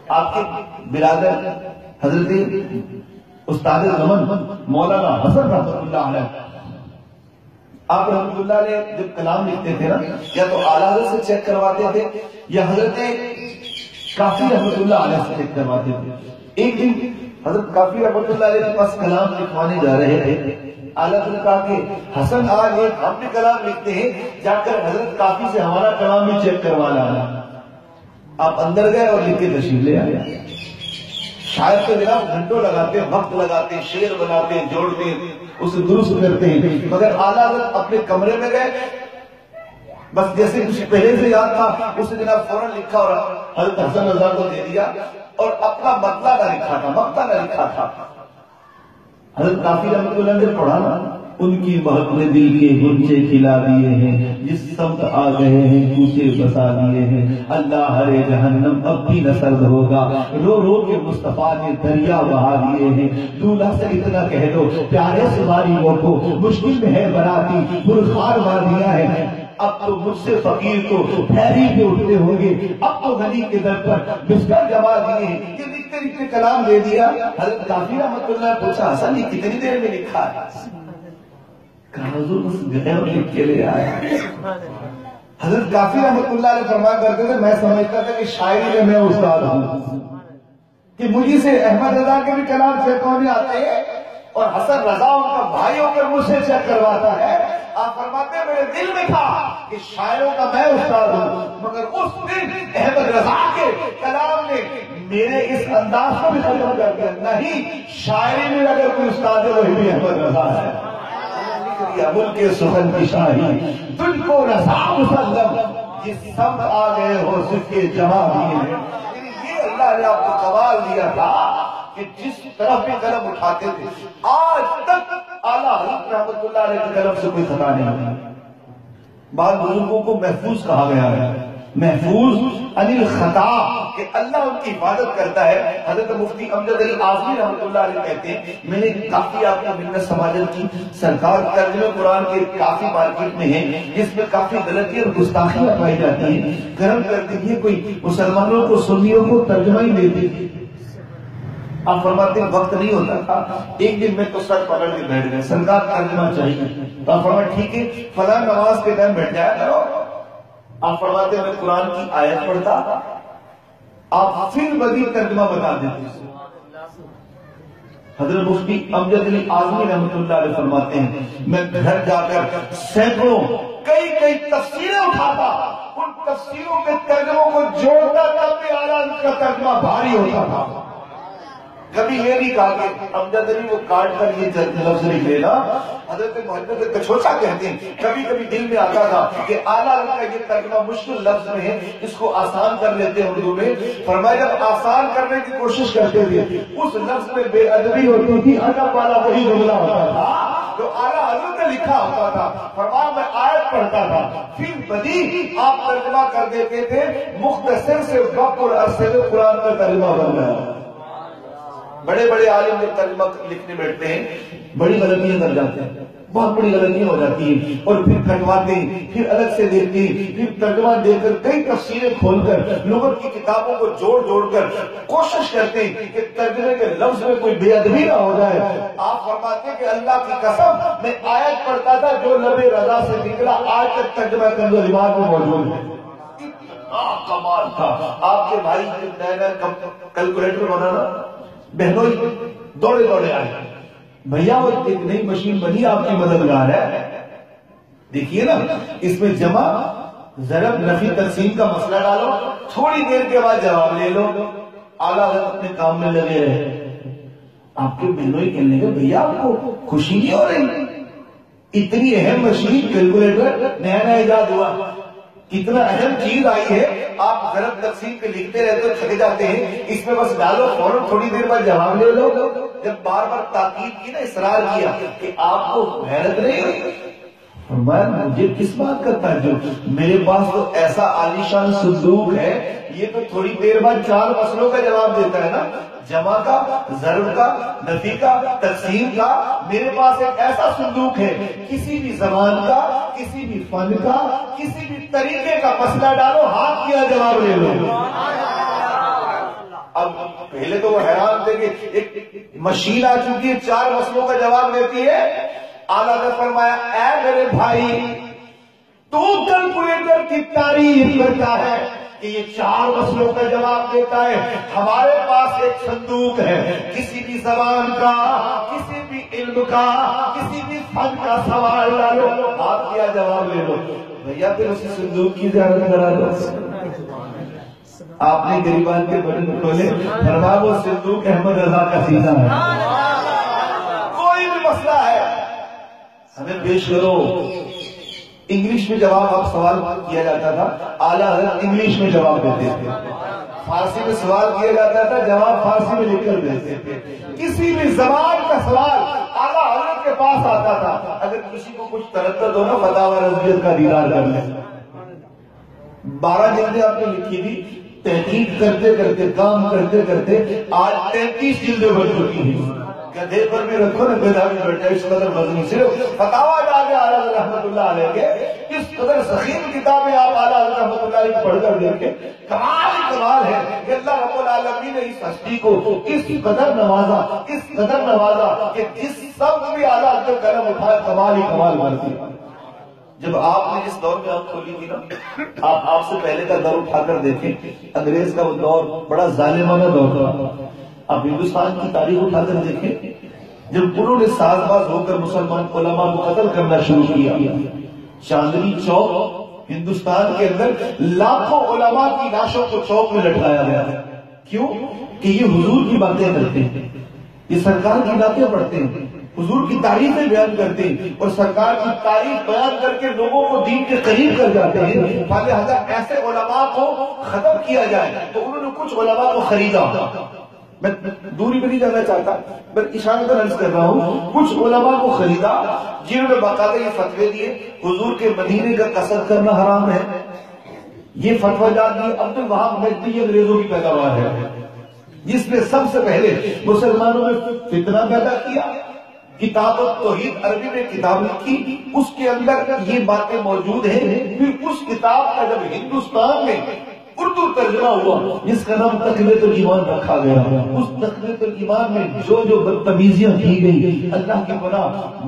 آپ کے برادر حضرت استاد زمن مولانا حسن رحمۃ اللہ علیہ، آپ رحمۃ اللہ علیہ جب کلام لکھتے تھے نا، یا تو اعلیٰ حضرت سے چیک کرواتے تھے یا حضرت کافی رحمۃ اللہ علیہ سے چیک کرواتے تھے۔ ایک دن حضرت کافی رحمۃ اللہ علیہ کے پاس کلام لکھوانے جا رہے تھے، اعلیٰ حضرت کہا کہ حسن آج ایک ہم بھی کلام لکھتے ہیں، جا کر حضرت کافی سے ہمارا کلام بھی چیک کروا لانا۔ آپ اندر گئے اور لکھ کے تشریف لے آئے۔ شاعر کے جناب گھنٹوں لگاتے ہیں، وقت لگاتے ہیں، شعر بناتے ہیں، جوڑتے ہیں، اسے درست کرتے ہیں، مگر اعلیٰ حضرت اپنے کمرے میں گئے، بس جیسے کچھ پہلے سے یاد تھا اسے جناب فوراً لکھا اور حضرت حسن رضا کو دے دیا، اور اپنا مطلع نہ لکھا تھا، مقطع نہ لکھا تھا۔ حضرت کافی رحمۃ اللہ نے پڑھا نا، ان کی بہت نے دل کے گنچے کھلا دیے ہیں، جس سمت آ گئے ہیں کوچے بسا دیے ہیں، اللہ ہر جہنم اب بھی نہ سرد ہوگا، رو رو کے مصطفیٰ نے دریا بہا دیے ہیں، دولہا سے اتنا کہہ دو پیارے سواری وہ کو مشکل میں ہے براتی برخار وادیاں ہیں، اب تو مجھ سے فقیر کو پھیری پہ اٹھتے ہوں گے، اب تو غنی کے در پر بستر جما دیے ہیں۔ یہ لکھتے لکھتے کلام دے دیا۔ حضرت کافی رحمۃ اللہ نے پوچھا حسن یہ کتنی دیر میں لکھا ہے؟ کہا حضور بس گئے اور لکھ کے لے آیا۔ حضرت کافی رحمۃ اللہ علیہ فرمایا کرتے تھے میں سمجھتا تھا کہ شاعری میں استاد ہوں، کہ مجھے سے احمد رضا کے بھی کلام چیکوں میں آتے ہیں اور حسن رضا ان کا بھائی ہو کر مجھ سے چیک کرواتا ہے۔ آپ فرماتے ہیں میرے دل میں تھا کہ شاعروں کا میں استاد ہوں، مگر اس دن احمد رضا کے کلام نے میرے اس انداز کو بھی ختم کر دیا۔ نہیں، شاعری میں اگر کوئی استاد ہے وہی بھی احمد رضا ہے۔ ملک سخن کی شاہی تجھ کو رضا مسلم، جس سب آ گئے ہو سکے جمع دیے ہیں۔ یہ اللہ نے آپ کو کمال دیا تھا کہ جس طرف بھی قلم اٹھاتے تھے، آج تک اعلیٰ حضرت رحمۃ اللہ علیہ کے قلم سے کوئی خطا نہیں ہوئی۔ بعض بزرگوں کو محفوظ کہا گیا ہے، محفوظ عن الخطا، کہ اللہ ان کی حفاظت کرتا ہے۔ حضرت مفتی امجد علی اعظمی رحمۃ اللہ علیہ کہتے ہیں میں نے کافی آپ کو منت سماجت کی، سرکار ترجمہ قرآن کے کافی مارکیٹ میں ہیں جس میں کافی غلطی اور گستاخیاں پائی جاتی ہیں، گرم کر دیجیے کوئی مسلمانوں کو سنیوں کو ترجمہ ہی دیتی۔ آپ فرماتے ہیں وقت نہیں ہوتا تھا، ایک دن میں تو سر پکڑ کے بیٹھ گئے، سرکار ترجمہ چاہیے، تو آپ فرماتے ٹھیک ہے فلاں نماز کے ٹائم بیٹھ جایا کرو۔ آپ فرماتے ہیں میں قرآن کی آیت پڑھتا، آپ پھر مزید ترجمہ بتا دیتے۔ حضرت مفتی امجد علی اعظمی رحمۃ اللہ علیہ فرماتے ہیں میں گھر جا کر سینکڑوں کئی تفسیریں اٹھاتا، ان تفسیروں کے ترجموں کو جوڑتا تب بھی اعلیٰ کا ترجمہ بھاری ہوتا تھا۔ کبھی یہ نہیں کہا کہ امجد علی وہ کاٹ کر یہ لفظ نہیں لینا، حضرت محمد کچھوچا کہتے ہیں کبھی کبھی دل میں آتا تھا کہ اعلیٰ کا یہ ترجمہ مشکل لفظ میں ہے، اس کو آسان کر لیتے ہیں اردو میں۔ فرمایا جب آسان کرنے کی کوشش کرتے تھے اس لفظ میں بے ادبی ہوتی تھی، ادب والا وہی جملہ ہوتا تھا جو اعلیٰ حضرت نے لکھا ہوتا تھا۔ فرمایا میں آیت پڑھتا تھا، پھر بدیع آپ ترجمہ کر دیتے تھے، مختصر سے وقت اور عرصے میں قرآن کا ترجمہ بن گیا۔ بڑے بڑے عالم جب ترجمہ لکھنے بیٹھتے ہیں بڑی غلطیاں کر جاتے ہیں، بہت بڑی غلطیاں ہو جاتی ہیں، اور پھر کٹواتے ہیں، پھر الگ سے دیکھتے ہیں، پھر ترجمہ دے کر کئی تفسیریں کھول کر لغت کی کتابوں کو جوڑ کر کوشش کرتے ہیں کہ ترجمے کے لفظ میں کوئی بے ادبی نہ ہو جائے۔ آپ فرماتے ہیں کہ اللہ کی قسم میں آیت پڑھتا تھا جو لب رضا سے نکلا آج تک ترجمہ کنز دماغ میں موجود ہے۔ کمال تھا۔ آپ کے بھائی نیا کیلکولیٹر بنانا، بہنوئی دوڑے آئے بھیا وہ ایک نئی مشین بنی آپ کی مددگار ہے، دیکھیے نا اس میں جمع ضرب نفی تقسیم کا مسئلہ ڈالو، تھوڑی دیر کے بعد جواب لے لو۔ اعلیٰ حضرت اپنے کام میں لگے رہے۔ آپ کے بہنوئی کہنے لگے بھیا آپ کو خوشی نہیں ہو رہی؟ اتنی اہم مشین کیلکولیٹر نیا ایجاد ہوا، کتنا اہم چیز آئی ہے، آپ ضرب تقسیم کے لکھتے رہتے تھک جاتے ہیں، اس میں بس ڈالو فوراً تھوڑی دیر بعد جواب لے لو۔ جب بار بار تاکید کی نا، اصرار کیا کہ آپ کو حیرت نہیں ہوئی؟ فرمایا مجھے کس بات کا تعجب، میرے پاس تو ایسا عالیشان صندوق ہے، یہ تو تھوڑی دیر بعد 4 مسئلوں کا جواب دیتا ہے نا، جمع کا، ضرب کا، نفی کا، تقسیم کا۔ میرے پاس ایک ایسا صندوق ہے، کسی بھی زبان کا، کسی بھی فن کا، کسی بھی طریقے کا مسئلہ ڈالو، ہاتھ کیا جواب لے لو۔ پہلے تو وہ حیران تھے کہ ایک مشین آ چکی ہے 4 مسئلوں کا جواب دیتی ہے. آقا نے فرمایا اے میرے بھائی تو کیلکولیٹر کی تعریف کرتا ہے کہ یہ 4 مسئلوں کا جواب دیتا ہے. ہمارے پاس ایک صندوق ہے، کسی بھی زبان کا، کسی بھی علم کا، کسی بھی فن کا سوال ڈالو، آپ کیا جواب لے لو. بھیا پھر اسی صندوق کی زیارت کرا دو. آپ نے غریبان کے بٹن کھولے، فرمایا وہ صندوق احمد رضا کا سینا ہے. کوئی بھی مسئلہ ہے ہمیں پیش کرو. انگلش میں جواب آپ سوال کیا جاتا تھا، اعلیٰ حضرت انگلش میں جواب دیتے تھے. فارسی میں سوال کیا جاتا تھا، جواب فارسی میں لکھ کر دیتے تھے. کسی بھی زبان کا سوال اعلیٰ حضرت کے پاس آتا تھا. اگر کسی کو کچھ تردد ہو نا فتاوی رضویت کا دیدار کر لیں. 12 جلدیں آپ نے لکھی تھی، تحقیق کرتے کرتے کام کرتے کرتے آج 33 جلدیں بن چکی ہیں. گدھے پر بھی رکھو نا، گدھا بھی بیٹھ جائے، اس قدر وزنی. صرف فتاوی جامع اعلیٰ حضرت رحمت اللہ علیہ کے اس قدر ضخیم کتابیں آپ اعلیٰ حضرت رحمت اللہ علیہ پڑھ کر دیکھیں. کمال ہے کہ اللہ رب العالمین نے اس ہستی کو اس قدر نوازا کہ جس سب بھی اعلیٰ حضرت قلم اٹھائے کمال ہی کمال بنتی. جب آپ نے اس دور میں آنکھ کھولی تھی نا، آپ سے پہلے کا دور اٹھا کر دیکھیں. انگریز کا وہ دور بڑا ظالمانہ دور تھا. اب ہندوستان کی تاریخ اٹھا کر دیکھیں، جب انہوں نے ساز باز ہو کر مسلمان علماء کو قتل کرنا شروع کیا. چاندنی چوک ہندوستان کے اندر لاکھوں علماء کی لاشوں کو چوک میں لٹکایا گیا. کیوں؟ کہ یہ حضور کی باتیں کرتے ہیں، یہ سرکار کی باتیں پڑھتے ہیں، حضور کی تعریفیں بیان کرتے ہیں، اور سرکار کی تعریف بیان کر کے لوگوں کو دین کے قریب کر جاتے ہیں. لہذا ایسے علماء کو ختم کیا جائے تو انہوں نے کچھ علماء کو خریدا. میں دوری پہ نہیں جانا چاہتا، میں اشارتاً عرض کر رہا ہوں. کچھ علماء کو خریدا جنہوں نے باقاعدہ یہ فتوے دیے حضور کے مدینے کا قصد کرنا حرام ہے. یہ فتویٰ جات دی عبد الوہاب نجدی انگریزوں کی پیداوار ہے، جس نے سب سے پہلے مسلمانوں میں فتنہ پیدا کیا. کتاب التوحید عربی میں کتاب لکھی، اس کے اندر یہ باتیں موجود ہیں. پھر اس کتاب کا جب ہندوستان میں اردو ترجمہ ہوا جس کا نام تقویۃ الایمان رکھا گیا، اس تقویۃ الایمان میں جو بدتمیزیاں کی گئی اللہ کی پناہ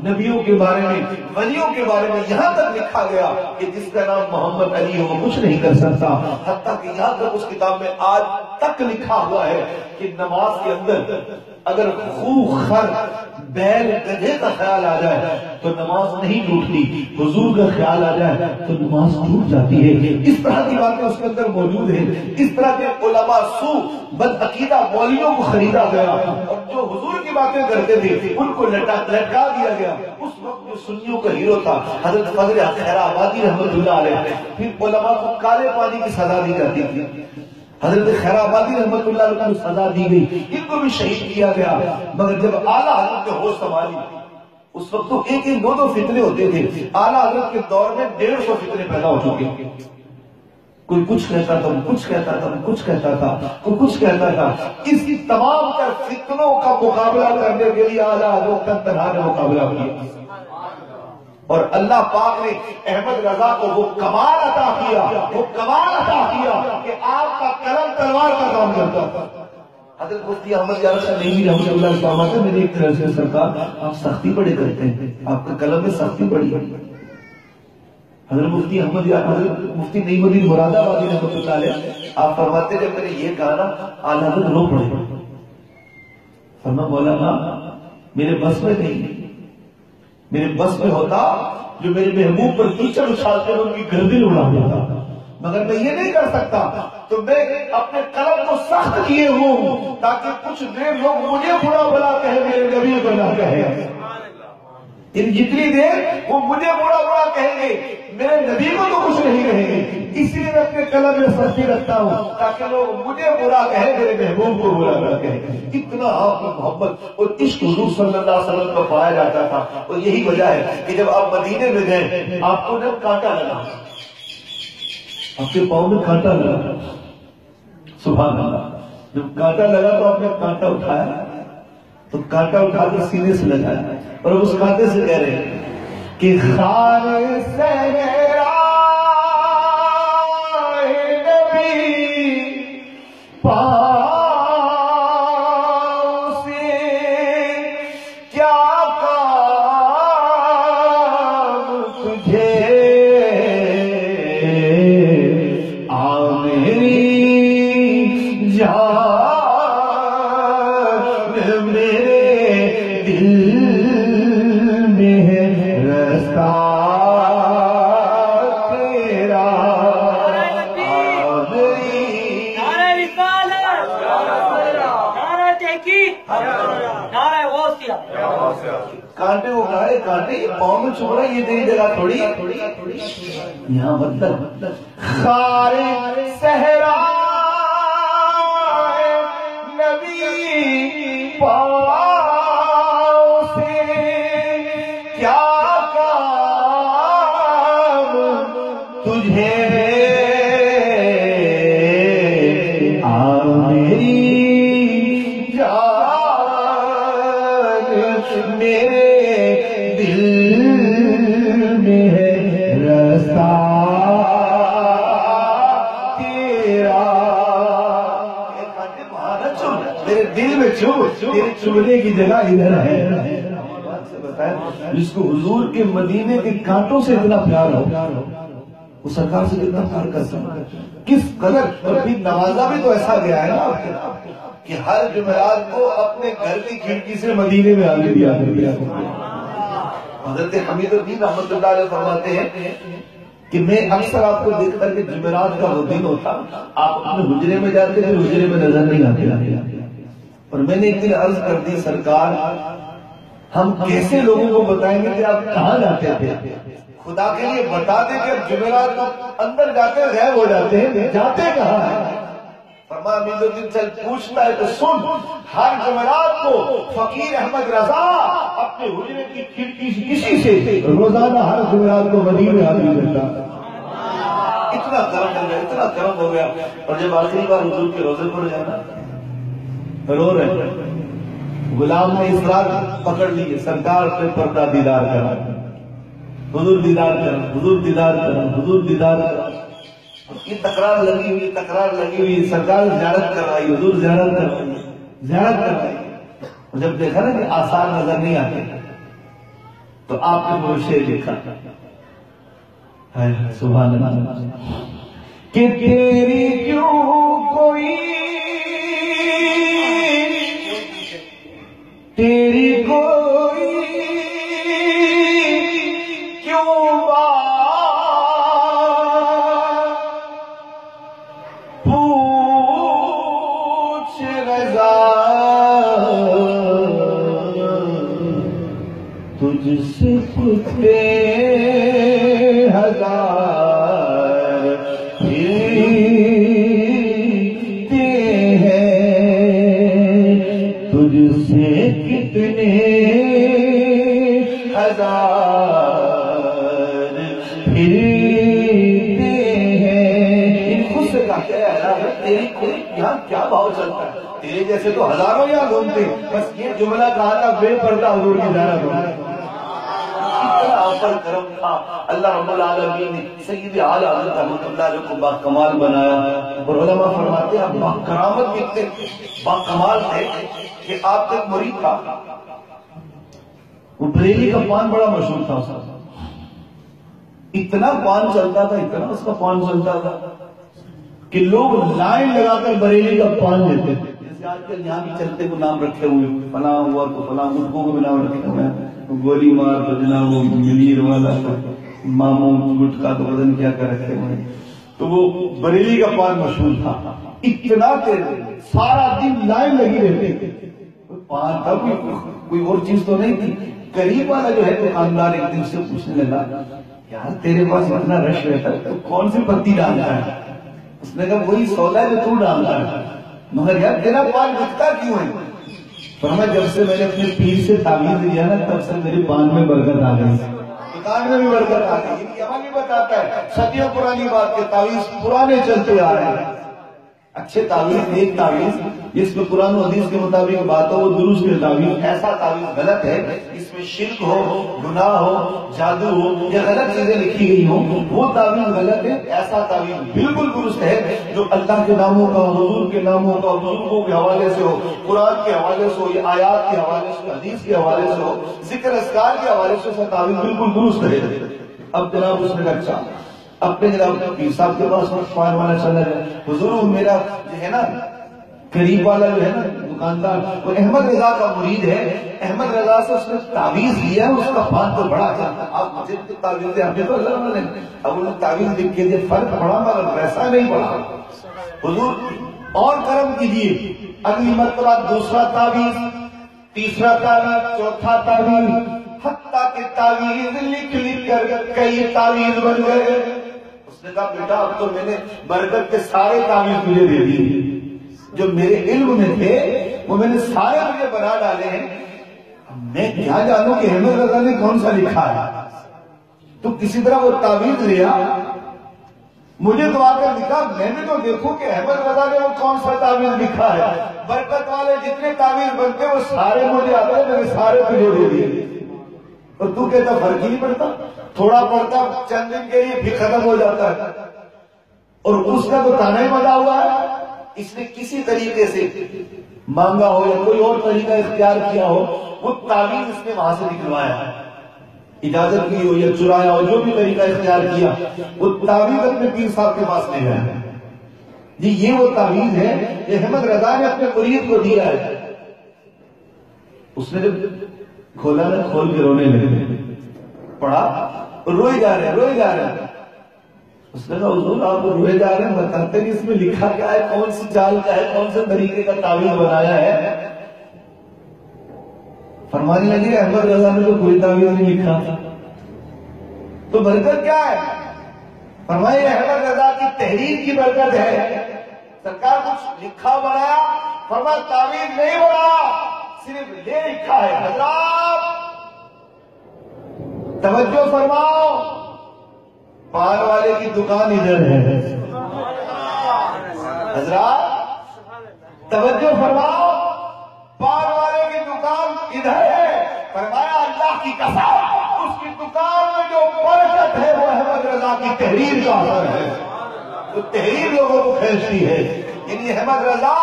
نبیوں کے بارے میں، ولیوں کے بارے میں، یہاں تک لکھا گیا کہ جس کا نام محمد علی ہو وہ کچھ نہیں کر سکتا. حتیٰ کہ یہاں تک اس کتاب میں آج تک لکھا ہوا ہے کہ نماز کے اندر اگر خر بیل گدھے کا خیال آ جائے تو نماز نہیں ٹوٹتی، حضور کا خیال آ جائے تو نماز ٹوٹ جاتی ہے. اس طرح کی باتیں اس کے اندر موجود ہیں. اس طرح کے علماء سو بدعقیدہ مولویوں کو خریدا گیا اور جو حضور کی باتیں کرتے تھے ان کو لٹکا دیا گیا. اس وقت جو سنیوں کا ہیرو تھا حضرت فضل خیر آبادی رحمت اللہ علیہ، پھر علماء کو کالے پانی کی سزا دی جاتی تھی. حضرت خیر آبادی رحمت اللہ علیہ کو سزا دی گئی، ان کو بھی شہید کیا گیا. مگر جب اعلیٰ حضرت نے ہوش سنبھالی، اس وقت تو 1-2 فتنے ہوتے تھے. اعلیٰ حضرت کے دور میں 150 فتنے پیدا ہو چکے. کوئی کچھ کہتا تھا، کچھ کہتا تھا، کچھ کہتا تھا، کوئی کچھ کہتا تھا. اس تمام تر فتنوں کا مقابلہ کرنے کے لیے اعلیٰ حضرت کا تنہا نے مقابلہ کیا. اور اللہ پاک نے احمد رضا کو وہ کمال عطا کیا کہ آپ کا قلم تلوار کا کام کرتا تھا. حضرت مفتی احمد یار صاحب نہیں رحمۃ اللہ علیہ فرماتے ہیں، میری ایک طرح سے سرکار آپ سختی بڑے کرتے ہیں، آپ کا قلم میں سختی بڑی ہے. حضرت مفتی احمد یار، حضرت مفتی نعیم الدین مراد آبادی رحمۃ اللہ علیہ آپ فرماتے ہیں جب میں نے یہ کہا نا اعلیٰ حضرت رو پڑے. فرمایا مولانا میرے بس میں نہیں، میرے بس میں ہوتا جو میرے محبوب پر کیچڑ اچھالتے ہیں ان کی گردن اڑا دیتا، مگر میں یہ نہیں کر سکتا. تو میں اپنے قلم کو سخت کیے ہوں تاکہ کچھ دیر لوگ مجھے برا بلا کہے، میرے نبی کو نہ کہے. جتنی دیر وہ مجھے برا کہیں گے، میرے نبی کو تو کچھ نہیں کہیں گے. اس لیے میں اپنے قلم میں سختی رکھتا ہوں تاکہ لوگ مجھے برا کہیں، میرے محبوب کو برا نہ کہیں. اتنا آپ کی محبت اور عشق حضور صلی اللہ علیہ وسلم کا پایا جاتا تھا. اور یہی وجہ ہے کہ جب آپ مدینے میں گئے آپ کو جب کانٹا لگا، آپ کے پاؤں میں کانٹا لگا، سبحان اللہ، جب کانٹا لگا تو آپ نے کانٹا اٹھایا، تو کانٹا اٹھا کر سینے سے لگایا اور اس کانٹے سے کہہ رہے ہیں کہ خار سے میرا نبی پاک جان میرے دل میں ہے رستہ تیرا کانٹے اٹھائے کانٹے پاؤں میں چھوڑا یہ تیری جگہ تھوڑی یہاں مطلب خار صحرا نبی پاؤں سے کیا کام تجھے میری جان میرے دل میں ہے رستہ تیرا میرے دل میں تیرے چومنے کی جگہ ادھر ہے جس کو حضور کے مدینے کے کانٹوں سے اتنا پیار ہو وہ سرکار سے کتنا پیار کرتا ہے کس قدر اور پھر نوازا بھی تو ایسا گیا ہے نا کہ ہر جمعرات کو اپنے گھر کی کھڑکی سے مدینے میں آنے دیا حضرت حمید الدین رحمت اللہ علیہ فرماتے ہیں کہ میں اکثر آپ کو دیکھ کر کے جمعرات کا وہ دن ہوتا آپ اپنے حجرے میں جاتے پھر حجرے میں نظر نہیں آتے اور میں نے ایک دن عرض کر دی سرکار ہم کیسے لوگوں کو بتائیں گے کہ آپ کہاں جاتے تھے خدا کے لیے بتا دیں کہ جمعرات کو اندر جاتے غائب ہو جاتے ہیں جاتے کہاں ہیں فرمایا حمید الدین چل پوچھتا ہے تو سن ہر جمعرات کو فقیر احمد رضا اپنے حجرے کی کھڑکی کسی سے روزانہ ہر جمعرات کو مدینے میں حاضر کرتا اتنا کرم ہو گیا اور جب آخری بار حضور کے روزے پر جانا رو رہے غلام نے اسرار پکڑ لی سرکار پہ پردہ دیدار کرا حضور دیدار کرا حضور دیدار کرا حضور دیدار کرا یہ تکرار لگی ہوئی سرکار زیارت کروائی حضور زیارت کروائی اور جب دیکھا نا کہ آثار نظر نہیں آتے تو آپ نے وہ شعر لکھا سبحان اللہ کہ تیری کیوں کوئی تیری کوئی کیوں پوچھ رضا تجھ سے کتے ہزار پھرتے ہیں تجھ سے کتنے ہزار پھرتے ہیں خود سے کہا تیری کوئی یہاں کیا بھاؤ چلتا ہے تیرے جیسے تو ہزاروں یہاں گھومتے بس یہ جملہ کہا تھا بے پردہ حضور کی زیارت ہونا پر کرم تھا اللہ رب العالمین نے سید اعلی حضرت رحمۃ اللہ علیہ کو با کمال بنایا اور علماء فرماتے ہیں با کرامت کتنے با کمال تھے کہ آپ کا مرید تھا وہ بریلی کا پان بڑا مشہور تھا اتنا پان چلتا تھا اتنا اس کا پان چلتا تھا کہ لوگ لائن لگا کر بریلی کا پان لیتے تھے جیسے آج کل یہاں بھی چلتے کو نام رکھے ہوئے فلاں ہوا تو فلاں گٹکوں کو بھی نام رکھے ہوئے گولی مار تو جناب وہ منیر والا ماموں گٹکا تو بدن کیا کر رکھے ہوئے تو وہ بریلی کا پان مشہور تھا اتنا تیز سارا دن لائن لگی رہتی پان تھا کوئی اور چیز تو نہیں تھی قریب والا جو ہے دکاندار ایک دن سے پوچھنے لگا یار تیرے پاس اتنا رش رہتا ہے تو کون سی پتی ڈالتا ہے اس نے کہا وہی سودا ہے جو تو ڈالتا ہے مگر یار تیرا پان بکتا کیوں ہے فرمایا جب سے میں نے اپنے پیر سے تعویذ لیا نا تب سے میرے پان میں برکت آ گئی دکان میں بھی برکت آ گئی یہ عملی بتاتا ہے صدیوں پرانی بات کے تعویذ پرانے چلتے آ رہے ہیں اچھے تعویذ ایک تعویذ جس میں قرآن و حدیث کے مطابق بات ہو وہ درست ہے تعویذ ایسا تعویذ غلط ہے اس میں شرک ہو گناہ ہو جادو ہو یا غلط چیزیں لکھی گئی ہوں وہ تعویذ غلط ہے ایسا تعویذ بالکل درست ہے جو اللہ کے ناموں کا حضور کے ناموں کا بزرگوں کے حوالے سے ہو قرآن کے حوالے سے ہو یا آیات کے حوالے سے حدیث کے حوالے سے ہو ذکر اذکار کے حوالے سے اس کا تعویذ بالکل درست ہے اب جناب اس نے اچھا اپنے جناب پیر صاحب کے پاس پان والا چلا جائے حضور میرا جو ہے نا قریب والا جو ہے نا دکاندار، وہ احمد رضا کا مرید ہے، احمد رضا سے اس نے تعویذ لیا، اس کا فان تو بڑا اچھا، آپ مجھے تو تعویذ دے، ہمیں تو اللہ والے، اب انہوں نے تعویذ لکھ کے دیا، فرق پڑا مگر ویسا نہیں پڑا۔ حضور اور کرم کیجیے، اگلی مرتبہ دوسرا تعویذ، تیسرا تعویذ، چوتھا تعویذ، حتیٰ کہ تعویذ لکھ لکھ کر کئی تعویذ بن گئے۔ اس نے کہا بیٹا اب تو میں نے برکت کے سارے تعویذ تجھے دے دیے، جو میرے علم میں تھے وہ میں نے سارے مجھے بنا ڈالے ہیں، میں کیا جانوں کہ احمد رضا نے کون سا لکھا ہے۔ تو کسی طرح وہ تعویذ لیا، مجھے تو آ کر لکھا، میں نے تو دیکھوں کہ احمد رضا نے وہ کون سا تعویذ لکھا ہے۔ برکت والے جتنے تعویذ بنتے وہ سارے مجھے آتے ہیں، میں نے سارے تجھے دے دیے۔ اور تو کہتا فرق ہی نہیں پڑتا، تھوڑا پڑتا چند دن کے لیے پھر ختم ہو جاتا ہے، اور اس کا تو تانا ہی بنا ہوا ہے۔ اس نے کسی طریقے سے مانگا ہو یا کوئی اور طریقہ اختیار کیا ہو، وہ تعویذ اس نے وہاں سے نکلوایا، اجازت کی ہو یا چرایا ہو، جو بھی طریقہ اختیار کیا، وہ تعویذ اپنے پیر صاحب کے پاس لے گیا۔ جی یہ وہ تعویذ ہے یہ احمد رضا نے اپنے مرید کو دیا ہے۔ اس نے جب کھولا نا، کھول کے رونے لگے، پڑھا اور روئے جا رہے ہیں۔ اس نے کہا حضور آپ روئے جا رہے ہیں، بتاتے کہ اس میں لکھا کیا ہے، کون سی چال کا ہے، کون سے طریقے کا تعویذ بنایا ہے۔ فرمانے لگے احمد رضا نے تو کوئی تعویذ نہیں لکھا، تو برکت کیا ہے؟ فرمائے احمد رضا کی تحریر کی برکت ہے۔ سرکار کچھ لکھا بنایا، فرمایا تعویذ نہیں بنایا، صرف یہ لکھا ہے۔ حضرات توجہ فرماؤ، پان والے کی دکان ادھر ہے، حضرات توجہ فرماؤ، پان والے کی دکان ادھر ہے۔ فرمایا اللہ کی قسم اس کی دکان میں جو برکت ہے وہ احمد رضا کی تحریر کا اثر ہے، وہ تحریر لوگوں کو کھینچتی ہے۔ یعنی احمد رضا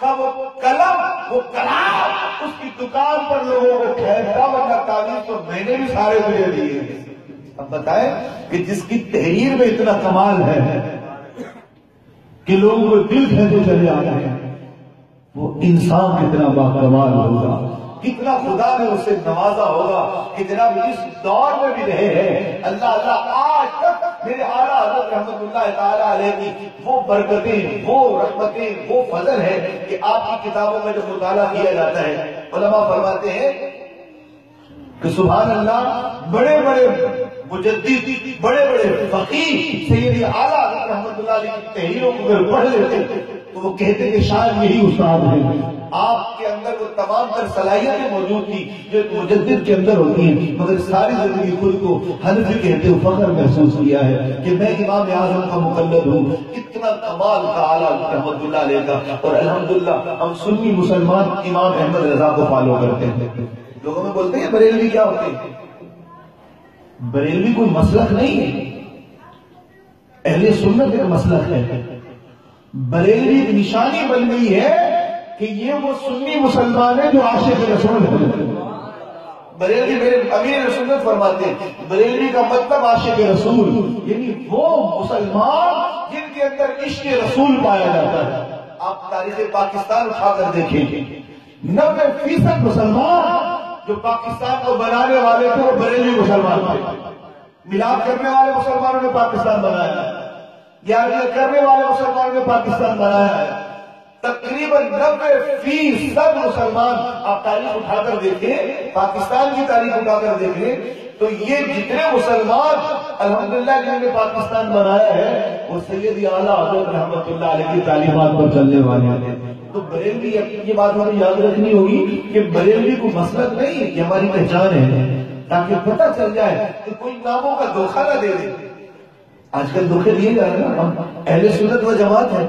کا وہ قلم، وہ کلام اس کی دکان پر لوگوں کو کھینچتا، ورنہ تعویذ تو میں نے بھی سارے تجھے دیے۔ اب بتائیں کہ جس کی تحریر میں اتنا کمال ہے کہ لوگوں کو دل کھینچے چلے آتے ہیں، وہ انسان کتنا باکمال ہوگا، کتنا خدا نے اسے نوازا ہوگا کہ جناب اس دور میں بھی رہے ہیں۔ اللہ آج تک میرے اعلیٰ حضرت رحمت اللہ تعالیٰ علیہ کی وہ برکتیں، وہ رحمتیں، وہ فضل ہے کہ آپ کی کتابوں میں جب مطالعہ کیا جاتا ہے، علماء فرماتے ہیں کہ سبحان اللہ، بڑے بڑے مجدد، بڑے بڑے فقیہ سیدی اعلیٰ حضرت رحمت اللہ علیہ کی تحریروں کو اگر پڑھ لیتے تو وہ کہتے کہ شاید یہی استاد ہے۔ آپ کے اندر وہ تمام تر صلاحیتیں موجود تھی جو ایک مجدد کے اندر ہوتی ہیں، مگر ساری زندگی خود کو حنفی کہتے ہوئے فخر محسوس کیا ہے کہ میں امام اعظم کا مقلد ہوں۔ کتنا کمال کا اعلیٰ رحمت اللہ علیہ کا، اور الحمدللہ ہم سنی مسلمان امام احمد رضا کو فالو کرتے ہیں۔ لوگوں میں بولتے ہیں بریلوی کیا ہوتے ہیں؟ بریلوی کوئی مسلک نہیں ہے، اہل سنت ایک مسلک ہے۔ بریلوی ایک نشانی بن گئی ہے کہ یہ وہ سنی مسلمان ہے جو عاشق رسول ہے۔ بریلوی میرے امیر سنت فرماتے ہیں بریلوی کا مطلب عاشق رسول، یعنی وہ مسلمان جن کے اندر عشق رسول پایا جاتا ہے۔ آپ تاریخ پاکستان اٹھا کر دیکھیں، 90% مسلمان جو پاکستان کو بنانے والے تھے وہ بریلوی مسلمان تھے۔ میلاد کرنے والے مسلمانوں نے پاکستان بنایا ہے، یادگار کرنے والے مسلمانوں نے پاکستان بنایا ہے۔ تقریباً 90% مسلمان، آپ تاریخ اٹھا کر دیکھیں، پاکستان کی تاریخ اٹھا کر دیکھیں تو یہ جتنے مسلمان الحمدللہ جنہوں نے پاکستان بنایا ہے وہ سید اعلیٰ حضرت رحمت اللہ علیہ کی تعلیمات پر چلنے والے ہیں۔ تو بریلوی، یہ بات ہمیں یاد رکھنی ہوگی کہ بریلوی کو مسلک نہیں ہے، یہ ہماری پہچان ہے، تاکہ پتہ چل جائے کہ کوئی ناموں کا دھوکہ نہ دے دے۔ آج کل دھوکے دیے جا رہے ہیں، ہم اہل سنت و جماعت ہیں،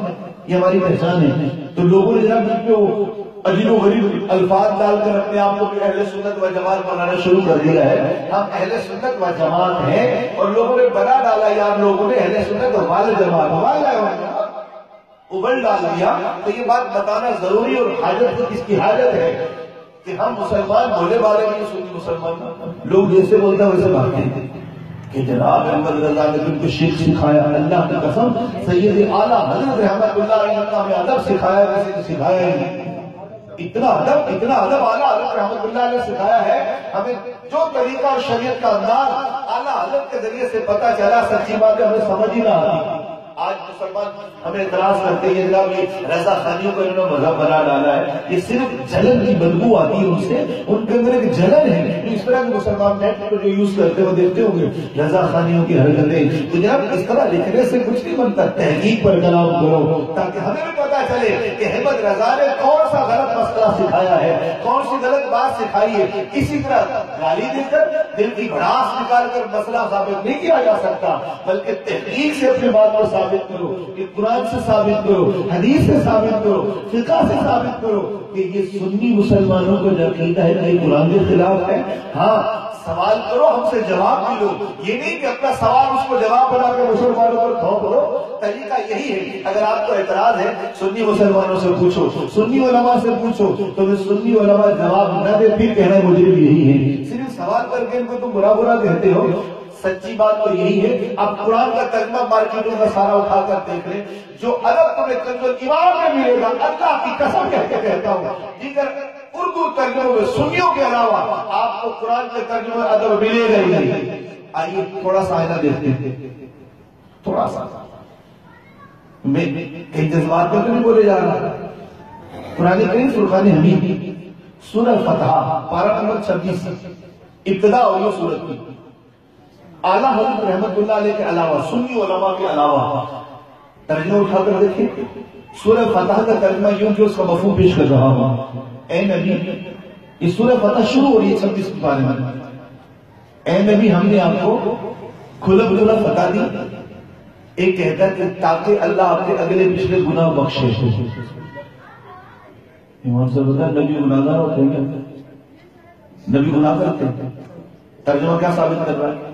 یہ ہماری پہچان ہے، تو لوگوں نے جناب جن پہ وہ عجیب و غریب الفاظ ڈال کر اپنے آپ کو اہل سنت و جماعت بنانا شروع کر دیا ہے۔ ہم اہل سنت و جماعت ہیں، اور لوگوں نے بنا ڈالا یا لوگوں نے اہل سنت و وال جماعت ابل ڈال دیا۔ تو یہ بات بتانا ضروری اور حاجت کو کس کی حاجت ہے کہ ہم مسلمان بولے والے بھی سنی مسلمان، لوگ جیسے بولتے ہیں ویسے بھاگتے ہیں۔ کہ جناب احمد رضا نے تم کو شرک سکھایا، اللہ کی قسم سید اعلیٰ حضرت رحمت اللہ علیہ نے ہمیں ادب سکھایا، کسی نے سکھایا ہی نہیں۔ اتنا ادب اعلیٰ حضرت رحمت اللہ نے سکھایا ہے ہمیں، جو طریقہ اور شریعت کا انداز اعلیٰ حضرت کے ذریعے سے پتہ چلا، سچی بات ہے ہمیں سمجھ ہی نہ آتی۔ آج مسلمان ہمیں اعتراض کرتے ہیں جناب یہ رضا خانیوں کو انہوں نے مذہب بنا ڈالا ہے، یہ صرف جلن کی بدبو آتی ہے ان سے، ان کے اندر ایک جلن ہے۔ اس طرح کے مسلمان نیٹ کو جو یوز کرتے ہو دیکھتے ہوں گے رضا خانیوں کی حرکتیں، تو جناب اس طرح لکھنے سے کچھ نہیں بنتا، تحقیق پر کلام کرو تاکہ ہمیں بھی پتا چلے کہ احمد رضا نے کون سا غلط مسئلہ سکھایا ہے، کون سی غلط بات سکھائی ہے۔ اسی طرح گالی دے کر دل کی بھڑاس نکال کر مسئلہ ثابت نہیں کیا جا سکتا، بلکہ تحقیق سے اپنی بات کو ثابت کرو، کہ قرآن سے ثابت کرو، حدیث سے ثابت کرو، فقہ سے ثابت کرو کہ یہ سنی مسلمانوں کو جو عقیدہ ہے کہ قرآن کے خلاف ہے۔ ہاں سوال کرو، ہم سے جواب بھی لو، یہ نہیں کہ اپنا سوال اس کو جواب بنا کے مسلمانوں پر تھوپ دو۔ طریقہ یہی ہے، اگر آپ کو اعتراض ہے سنی مسلمانوں سے پوچھو، سنی علماء سے پوچھو، تو پھر سنی علماء جواب نہ دے پھر کہنا مجھے بھی یہی ہے، صرف سوال کر کے ان کو تم برا برا کہتے ہو۔ سچی بات تو یہی ہے، اب قرآن کا ترجمہ مارکیٹوں کا سارا اٹھا کر دیکھ لیں، جو ادب تمہیں کنز الایمان میں ملے گا، اللہ کی قسم کہہ کے کہتا ہوں، دیگر اردو ترجموں میں سنیوں کے علاوہ آپ کو قرآن کے ترجمے میں ادب ملے گا ہی نہیں۔ آئیے تھوڑا سا آئینہ دیکھتے ہیں، تھوڑا سا میں کئی جذبات میں تو نہیں بولے جا رہا۔ قرآن کریم فرقان حمید سورہ فتح پارہ نمبر 26 ابتدا ہوئی ہے سورت کی۔ اعلیٰ حضرت رحمت اللہ علیہ کے علاوہ سنی علماء کے علاوہ ترجمہ اٹھا کر دیکھیں، سورہ فتح کا ترجمہ یوں کہ اس کا مفہوم پیش کر رہا ہوں۔ اے نبی، یہ سورہ فتح شروع ہو رہی ہے 26 کے بارے میں، اے نبی ہم نے آپ کو کھلم کھلا فتح دی، ایک کہتا ہے کہ تاکہ اللہ آپ کے اگلے پچھلے گناہ بخشے۔ امام صاحب بتا نبی گناہگار ہوتے ہیں کیا؟ نبی گناہ کرتے ہیں؟ ترجمہ کیا ثابت کر رہا ہے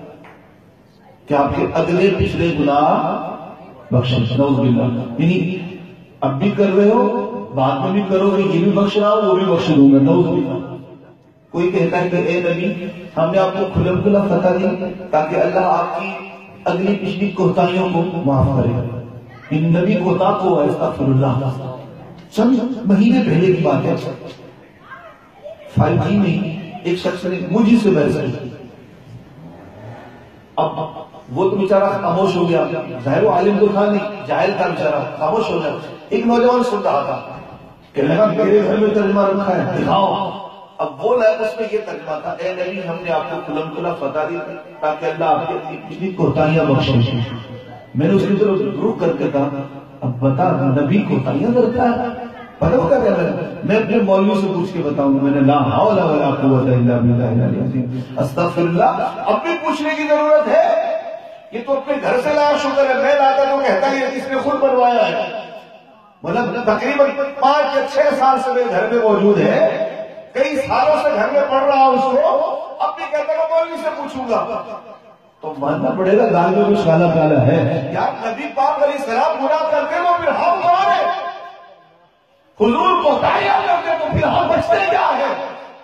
کہ آپ کے اگلے پچھلے گناہ بخشے، نعوذ باللہ، یعنی اب بھی کر رہے ہو بعد میں بھی کرو گے، یہ بھی بخش رہا ہو وہ بھی بخش دوں گا، نعوذ باللہ۔ کوئی کہتا ہے کہ اے نبی ہم نے آپ کو کھلم کھلا فتح دی تاکہ اللہ آپ کی اگلی پچھلی کوتاہیوں کو معاف کرے۔ ان نبی کوتاہ کو استغفر اللہ، چند مہینے پہلے کی بات ہے، 5G میں ایک شخص نے مجھے سے بحث کی، اب وہ تو بیچارہ خاموش ہو گیا، ظاہر وہ عالم تو تھا نہیں، جاہل تھا بیچارہ، خاموش ہو گیا۔ ایک نوجوان سن رہا تھا کہ لگا میرے گھر میں ترجمہ رکھا ہے دکھاؤ، اب وہ لائق اس میں یہ ترجمہ تھا، اے نبی ہم نے آپ کو کھلم کھلا فتح دی تاکہ اللہ آپ کی پچھلی کوتاہیاں بخشے۔ میں نے اس کی طرف رک کر کے کہا اب بتا نبی کوتاہیاں کرتا ہے؟ پتہ ہوتا کیا میں اپنے مولوی سے پوچھ کے بتاؤں گا، میں نے لا حول ولا قوت الا باللہ العلی العظیم، استغفر اللہ۔ اب بھی پوچھنے کی ضرورت ہے، یہ تو اپنے گھر سے لایا شکر ہے، میں لاتا تو کہتا ہے اس نے خود بنوایا ہے، مطلب تقریباً 5 یا 6 سال سے میرے گھر میں موجود ہے، کئی سالوں سے گھر میں پڑھ رہا ہوں اس کو، اب بھی کہتا ہے مولوی سے پوچھوں گا، تو ماننا پڑے گا دال میں کچھ کالا کالا ہے۔ یار نبی پاک علیہ السلام گناہ کرتے تو پھر ہم کون ہیں؟ حضور کوتاہیاں کرتے تو پھر ہم بچتے کیا ہے؟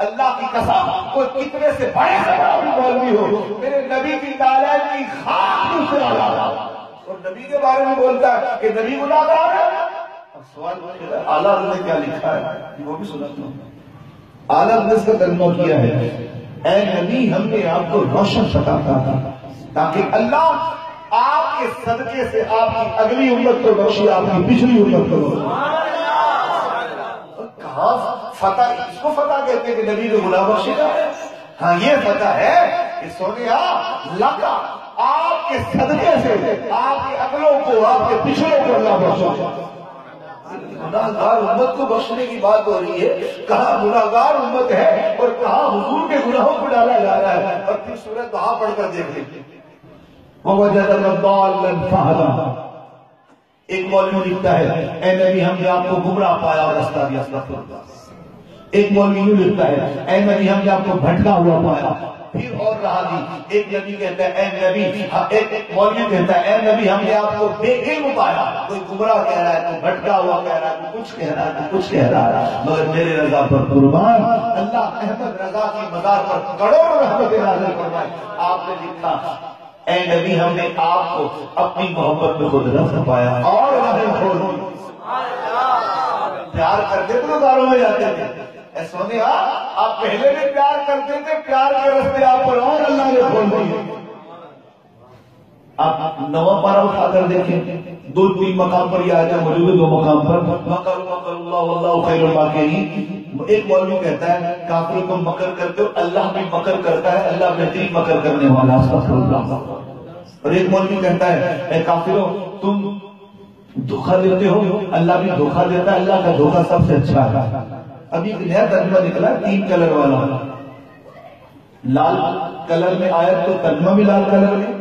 اللہ کی قسم کوئی کتنے سے بڑے سے بڑا بھی مولوی ہو، میرے نبی کی تعلیم کی خاک مجھ سے آگا اور نبی کے بارے میں بولتا ہے کہ نبی گناہگار ہے۔ اب سوال اعلیٰ حضرت نے کیا لکھا ہے وہ بھی سناتا ہوں۔ اعلیٰ حضرت کا ترجمہ کیا ہے، اے نبی ہم نے آپ کو روشن فتح تھا تاکہ اللہ آپ کے صدقے سے آپ کی اگلی امت کو بخشے، آپ کی پچھلی امت کو بخشے۔ کہاں فتح، اس کو فتح کہتے ہیں کہ نبی کو گناہ بخشے گا؟ ہاں یہ فتح ہے کہ سونیا لگا آپ کے صدقے سے آپ کے اگلوں کو، آپ کے پچھلوں کو اللہ بخشے۔ گناہگار امت کو بخشنے کی بات ہو رہی ہے، کہاں گناہگار امت ہے اور کہاں حضور کے گناہوں کو ڈالا جا رہا ہے۔ اور پھر سورۃ طٰہٰ پڑھ کر دیکھ لیں، وَوَجَدَكَ ضَالًّا فَهَدَىٰ۔ ایک مولوی لکھتا ہے اے نبی ہم نے آپ کو گمراہ پایا اور راستہ دیا، استغفر اللہ۔ ایک مولوی یوں لکھتا ہے اے نبی ہم نے آپ کو بھٹکا ہوا پایا پھر اور راہ دی۔ ایک نبی کہتا ہے اے نبی، ایک مولوی کہتا ہے اے نبی ہم نے آپ کو بے علم پایا۔ کوئی گمراہ کہہ رہا ہے، کوئی بھٹکا ہوا کہہ رہا ہے، کوئی کچھ کہہ رہا ہے، کوئی کچھ کہہ رہا ہے، مگر میرے رضا پر قربان، اللہ احمد رضا کی مزار پر کروڑوں رحمتیں نازل فرمائے۔ آپ نے لکھا اے نبی ہم نے آپ کو اپنی محبت میں خود رفت پایا اور راہیں کھول دی۔ پیار کرتے تو داروں میں جاتے تھے، اے سونے آپ پہلے بھی پیار کرتے تھے، پیار کے رستے آپ پر اور اللہ نے کھول دیے۔ آپ نواں پارہ اٹھا کر دیکھیں، 2-3 مقام پر یہ آیت موجود ہے، 2 مقام پر مکر اللہ واللہ خیر الماکرین۔ ایک مولوی کہتا ہے کافر تم مکر کرتے ہو، اللہ بھی مکر کرتا ہے، اللہ بہترین مکر کرنے والا استغفر اللہ۔ اور ایک مولوی کہتا ہے اے کافرو تم دھوکہ دیتے ہو، اللہ بھی دھوکہ دیتا ہے، اللہ کا دھوکہ سب سے اچھا ہے۔ ابھی ایک نیا ترجمہ نکلا 3 کلر والا، لال کلر میں آیت تو ترجمہ بھی لال کلر میں،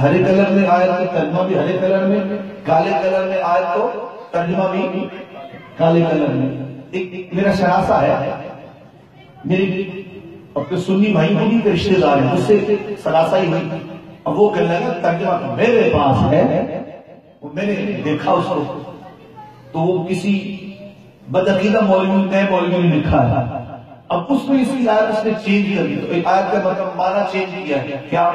ہرے کلر میں آیت تو ترجمہ بھی ہرے کلر میں، کالے کلر میں آیت تو ترجمہ بھی کالے کلر میں۔ ایک میرا شناسہ ہے، میری اپنے سنی بھائی انہی کے رشتے دار ہیں، اس سے شناسہ ہی ہوئی، اب وہ کہنے لگا ترجمہ میرے پاس ہے، میں نے دیکھا اس کو، تو وہ کسی بدعقیدہ مولوی نئے مولوی نے لکھا ہے، اب اس میں اسی آیت اس نے چینج کر دی، تو ایک آیت کا مطلب معنی چینج کیا ہے، کیا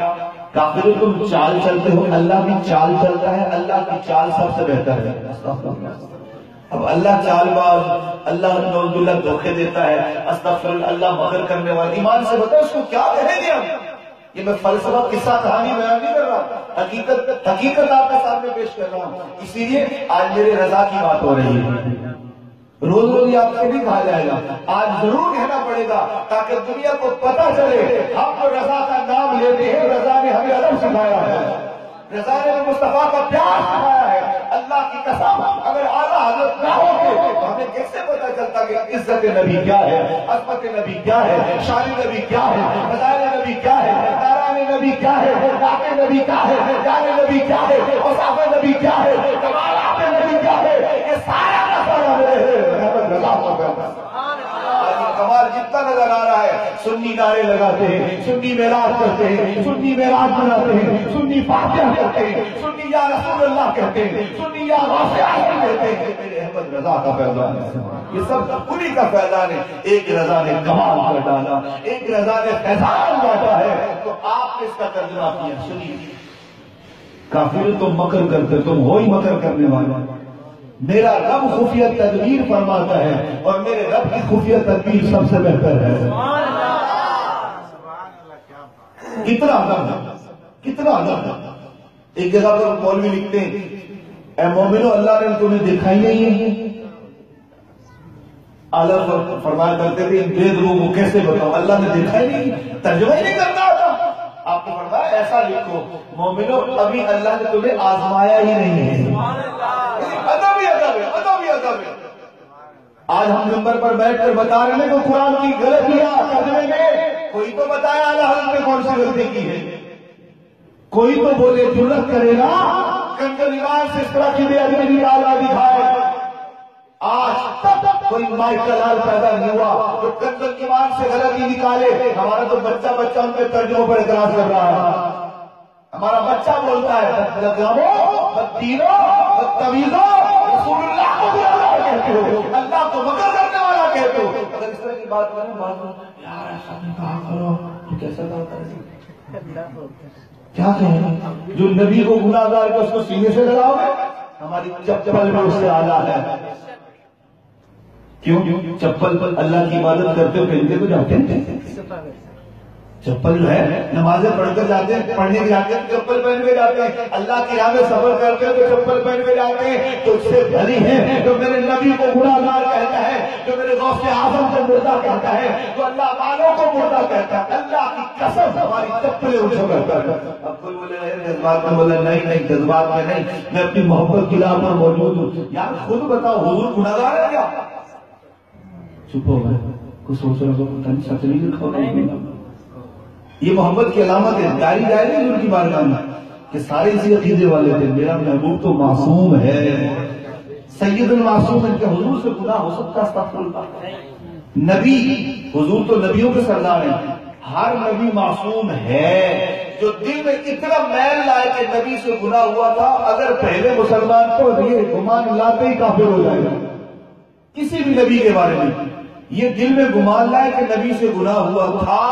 کافروں تم چال چلتے ہو، اللہ بھی چال چلتا ہے، اللہ کی چال سب سے بہتر ہے۔ اب اللہ چال باز، اللہ نعوذ باللہ دھوکے دیتا ہے، استغفر اللہ مکر کرنے والا، ایمان سے بتا اس کو کیا کہیں گے ہم؟ یہ میں فلسفہ قصہ کہانی بیان نہیں کر رہا، حقیقت آپ کے سامنے پیش کر رہا ہوں۔ اسی لیے آج میرے رضا کی بات ہو رہی ہے، روز روز یہ آپ سے نہیں کہا جائے گا، آج ضرور کہنا پڑے گا تاکہ دنیا کو پتہ چلے ہم تو رضا کا نام لیتے ہیں، رضا نے ہمیں ادب سکھایا ہے، رضا نے مصطفیٰ کا پیار سکھایا ہے۔ اللہ کی قسم اگر اعلیٰ حضرت نہ ہوتے تو ہمیں کیسے پتہ چلتا کہ عزت نبی کیا ہے، عظمت نبی کیا ہے، شان نبی کیا ہے، فضائل نبی کیا ہے، داران نبی کیا ہے، ذات نبی کیا ہے، جان نبی کیا ہے، اوصاف نبی کیا ہے، کمالات نبی کیا ہے، یہ سارا کمال جتنا نظر آ رہا ہے، سنی نعرے لگاتے ہیں، سنی معراج کرتے ہیں، سنی معراج مناتے ہیں، سنی فاتحہ کرتے ہیں، سنی یا رسول اللہ کہتے ہیں، سنی یا غوث اعظم کہتے ہیں، میرے احمد رضا کا فیضان ہے، یہ سب پوری کا فیضان ہے۔ ایک رضا نے کمال کر ڈالا، ایک رضا نے فیضان بانٹا ہے، تو آپ نے اس کا ترجمہ کیا۔ سنیے، کافر تم مکر کرتے، تم ہو ہی مکر کرنے والے، میرا رب خفیہ تدبیر فرماتا ہے اور میرے رب کی خفیہ تدبیر سب سے بہتر ہے۔ کتنا کتنا ایک جگہ پر مولوی لکھتے ہیں اے مومنو اللہ نے تمہیں دکھائی نہیں ہے، اعلیٰ فرمایا کرتے تھے بے دلوں کو کیسے بتاؤ، اللہ نے دکھائی نہیں، ترجمہ ہی نہیں کرنا آتا۔ آپ نے فرمایا ایسا لکھو مومنو ابھی اللہ نے تمہیں آزمایا ہی نہیں ہے۔ آج ہم نمبر پر بیٹھ کر بتا رہے ہیں کہ قرآن کی غلطیاں ترجمے میں، کوئی تو بتایا اعلیٰ حضرت نے کون سی غلطی کی ہے، کوئی تو بولے جرت کرے گا کنگل ایمان سے اس طرح کی بے ادبی نکالا دکھائے۔ آج تک کوئی مائیکل حال پیدا نہیں ہوا جو کنگل ایمان سے غلطی نکالے۔ ہمارا تو بچہ ان کے ترجموں پر اعتراض کر رہا ہے، ہمارا بچہ بولتا ہے بدلگاموں، بددینوں، بدتمیزوں، رسول اللہ کو بھی اللہ کہتے ہو، اللہ کو مکر کرنے والا کہتے ہو۔ اگر اس طرح کی بات کریں بات یار ایسا نہیں کہا کرو، تو کیسا کہتا ہے؟ کیا کہیں جو نبی کو گناہ گار کے اس کو سینے سے لگاؤ گے؟ ہماری چپل میں اس سے اعلیٰ ہے۔ کیوں؟ چپل اللہ کی عبادت کرتے ہو پہنتے تو جاتے ہیں، چپل جو ہے نمازیں پڑھ کر جاتے ہیں، پڑھنے کے جاتے ہیں چپل پہن کے جاتے ہیں، اللہ کی راہ میں سفر کرتے ہیں تو چپل پہن کے جاتے ہیں، تو اس سے بھلی ہے جو میرے نبی کو گناہ گار کہتا ہے، جو میرے غوث اعظم کو مردہ کہتا ہے، جو اللہ والوں کو مردہ کہتا ہے، اللہ کی قسم ہماری چپلیں ان سے بہتر ہے۔ اب کوئی بولے جذبات میں، بولا نہیں جذبات میں نہیں، میں اپنی محبت کی راہ پر موجود ہوں۔ یار خود بتاؤ حضور گناہ گار ہے کیا؟ چپ ہو گئے، کچھ سوچ رہے ہو سچ نہیں لکھا ہوگا۔ یہ محبت کی علامت ہے، جاری جائے ان کی بارگاہ میں کہ سارے اسی عقیدے والے تھے، میرا محبوب تو معصوم ہے، سید المعصوم ہے، کہ حضور سے گناہ ہو سکتا ہے؟ استغفر اللہ۔ نبی حضور تو نبیوں کے سردار ہیں، ہر نبی معصوم ہے۔ جو دل میں اتنا میل لائے کہ نبی سے گناہ ہوا تھا، اگر پہلے مسلمان کو یہ گمان لاتے ہی کافر ہو جائے گا کسی بھی نبی کے بارے میں، یہ دل میں گمان لائے کہ نبی سے گناہ ہوا تھا،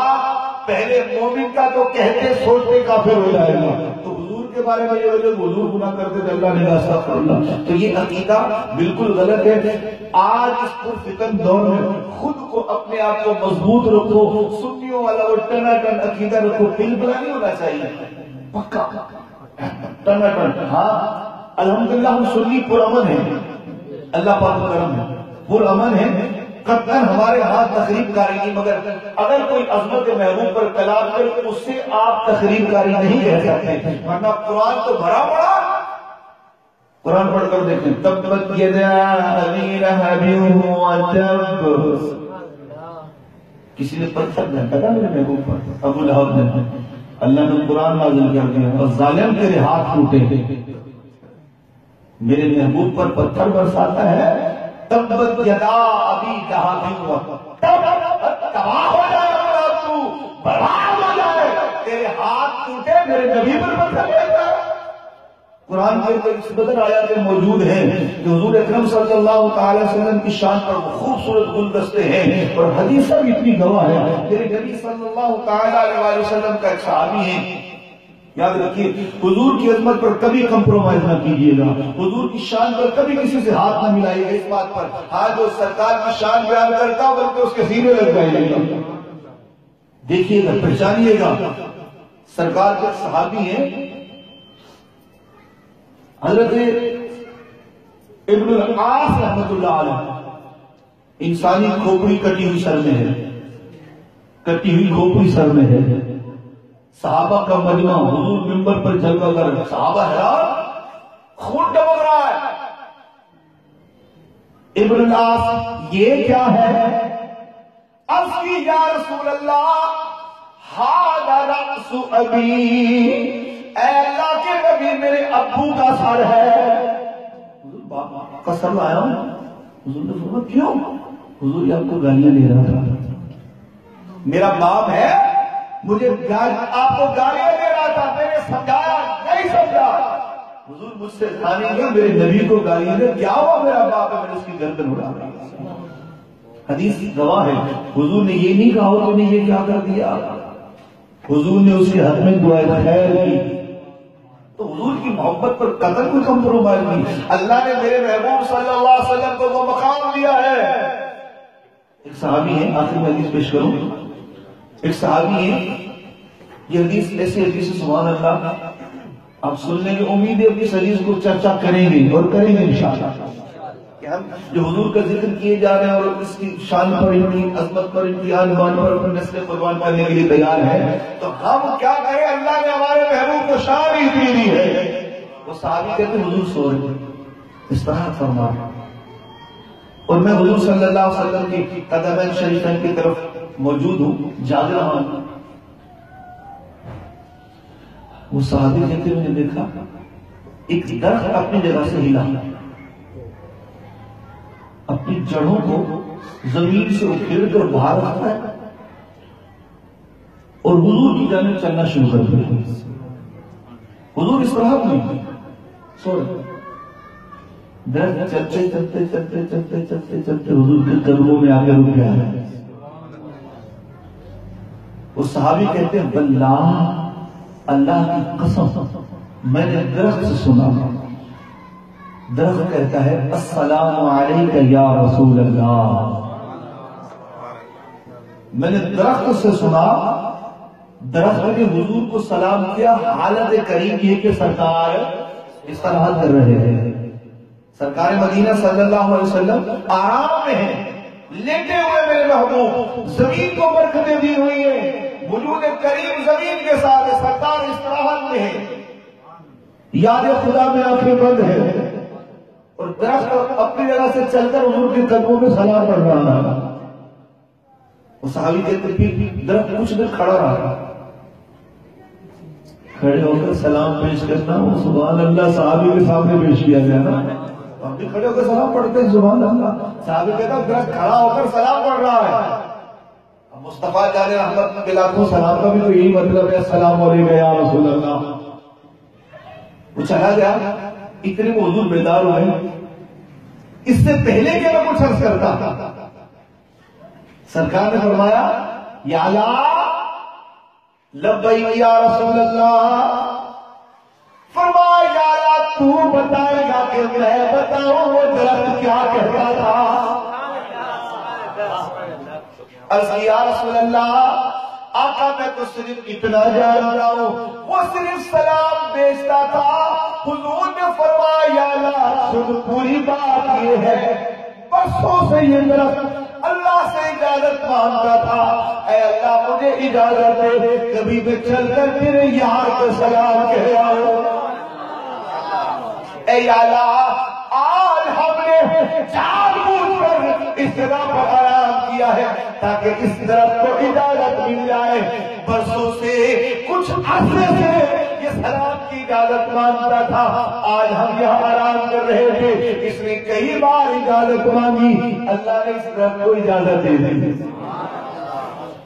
پہلے مومن کا تو کہتے سوچتے کافر ہو جائے گا. تو حضور کے بارے میں یہ وجہ حضور گناہ کرتے تھے اللہ نے استغفر اللہ. تو یہ عقیدہ بالکل غلط ہے. آج اس پرفتن دور میں خود کو اپنے آپ کو مضبوط رکھو. سنیوں والا وہ ٹناٹن عقیدہ رکھو. پل بلا نہیں ہونا چاہیے, پکا ٹناٹن. ہاں الحمدللہ ہم سنی پرامن ہیں, اللہ پاک کا کرم ہے, پرامن ہے. قطعاً ہمارے ہاتھ تخریب کاری نہیں, مگر اگر کوئی عظمت محبوب پر کلام کرے تو اس سے آپ تخریب کاری نہیں کہہ سکتے, ورنہ قرآن تو بھرا پڑا. قرآن پڑھ کر دیکھیں, تبت یدا ابی لہب وتب. کسی نے پتھر پھینکا تھا میرے محبوب پر, ابو لہب نے. اللہ نے قرآن نازل کر دیا اور ظالم تیرے ہاتھ ٹوٹے. میرے محبوب پر پتھر برساتا ہے. تبت یدا ابی لہب وتب, تباہ ہو جائے, تو برباد ہو جائے, تیرے ہاتھ ٹوٹے, میرے نبی پر پتھر پھینکا. قرآن کے اندر اس قدر آیات موجود ہیں کہ حضور اکرم صلی اللہ تعالی وسلم کی شان پر خوبصورت گلدستے ہیں, اور حدیثہ بھی اتنی گواہ ہے. میرے نبی صلی اللہ تعالی علیہ وسلم کا ایک صحابی ہے, یاد رکھیے حضور کی عظمت پر کبھی کمپرومائز نہ کیجیے گا, حضور کی شان پر کبھی کسی سے ہاتھ نہ ملائیے گا. اس بات پر ہاں جو سرکار کی شان بیان کرتا بلکہ اس کے سینے لگ جائیے گا. دیکھیے گا, پہچانیے گا. سرکار کے صحابی ہیں حضرت ابن العاص رحمت اللہ علیہ. انسانی کھوپڑی کٹی ہوئی سر میں ہے, کٹی ہوئی کھوپڑی سر میں ہے. صحابہ کا مجمع, حضور منبر پر جلوہ کر, صحابہ حیران, خون ٹپک رہا ہے. ابن العاص یہ کیا ہے؟ عرض کی یا رسول اللہ ھذا رأس ابی, اے اللہ کے نبی میرے ابو کا سر ہے. حضور باپ کا سر لایا ہوں. حضور نے فرمایا کیوں؟ حضور یہ آپ کو گالیاں دے رہا تھا. میرا باپ ہے, مجھے آپ کو گالیاں دے رہا تھا, میں نے سمجھایا نہیں سمجھا. حضور مجھ سے کھانے گا, میرے نبی کو گالیاں دے, کیا ہوا میرا باپ ہے, میں نے اس کی گردن اڑا دی. حدیث گواہ ہے. حضور نے یہ نہیں کہا تو نے یہ کیا کر دیا, حضور نے اس کے حق میں دعائے خیر کی. تو حضور کی محبت پر قطعاً کوئی کمپرومائز نہیں. اللہ نے میرے محبوب صلی اللہ علیہ وسلم کو وہ مقام دیا ہے. ایک صحابی ہے, آخر میں حدیث پیش کروں. ایک صحابی ہے, یہ حدیث ایسی حدیث سبحان اللہ آپ سننے کی امید ہے. اپنی حدیث کو چرچا کریں گے اور کریں گے انشاءاللہ. کہ ہم جو حضور کا ذکر کیے جا رہے ہیں اور اس کی شان پر, ان کی عظمت پر, ان کی آنمان پر اپنے نسل قربان کرنے کے لیے تیار ہے, تو ہم کیا کریں؟ اللہ نے ہمارے محبوب کو شان ہی اتنی دی ہے. وہ صحابی کہتے ہیں حضور سو رہے, استراحت فرما رہے, اور میں حضور صلی اللہ علیہ وسلم کی قدمین شریفین کی طرف موجود ہوں, جاگ رہا ہوں. وہ صحابی کہتے میں نے دیکھا ایک درخت اپنی جگہ سے ہلا, اپنی جڑوں کو زمین سے اکھیڑ کر باہر رکھتا ہے اور حضور کی جانب چلنا شروع کر دیا. حضور اس طرح نہیں سو رہے, درخت چلتے چلتے چلتے چلتے چلتے چلتے حضور کے قدموں میں آ کے رک گیا ہے. وہ صحابی کہتے ہیں واللہ, اللہ کی قسم میں نے درخت سے سنا, درخت کہتا ہے السلام علیک یا رسول اللہ. میں نے درخت سے سنا, درخت نے حضور کو سلام کیا. حالت قریب یہ کہ سرکار استراحت کر رہے ہیں. سرکار مدینہ صلی اللہ علیہ وسلم آرام میں ہیں, لیٹے ہوئے میرے محبوب, زمین کو برکتیں دی ہوئی ہیں, وجود کریم زمین کے ساتھ ہے, سرکار استراحت میں ہے, یاد خدا میں آنکھیں بند ہے, اور درخت اپنی جگہ سے چل کر حضور کے قدموں میں سلام پڑھ رہا ہے. وہ صحابی کہتے پھر درخت کچھ دیر کھڑا رہا, کھڑے ہو کر سلام پیش کرنا, وہ سبحان اللہ صحابی کے سامنے پیش کیا گیا نا. ہم بھی کھڑے ہو کر سلام پڑھتے ہیں سبحان اللہ. صحابی کہتا درخت کھڑا ہو کر سلام پڑھ رہا ہے. مصطفیٰ جان رحمت بلاکھوں سلام کا بھی تو یہی مطلب ہے السلام علیکم یا رسول اللہ. وہ چلا گیا, اتنے وہ حضور بیدار ہوئے. اس سے پہلے کہ میں کچھ عرض کرتا, سرکار نے فرمایا یا اللہ لبیک یا رسول اللہ. فرمایا یا اللہ تو بتائے گا کہ میں بتاؤں وہ درخت کیا کہتا تھا؟ عرض یا رسول اللہ آقا میں تو صرف اتنا جانتا ہوں وہ صرف سلام بیچتا تھا. حضور نے فرمایا یا اللہ سن پوری بات یہ ہے برسوں سے یہ درخت اللہ سے اجازت مانگتا تھا اے اللہ مجھے اجازت دے کبھی میں چل کر تیرے یار کو سلام کہہ آؤں. اے اللہ آج ہم نے جان بوجھ کر اس جگہ پر آرام کیا ہے تاکہ اس درخت کو اجازت مل جائے. برسوں سے کچھ عرصے سے یہ سلام کی اجازت مانگتا تھا. آج ہم یہاں آرام کر رہے تھے اس نے کئی بار اجازت مانگی اللہ نے اس درخت کو اجازت دے دی.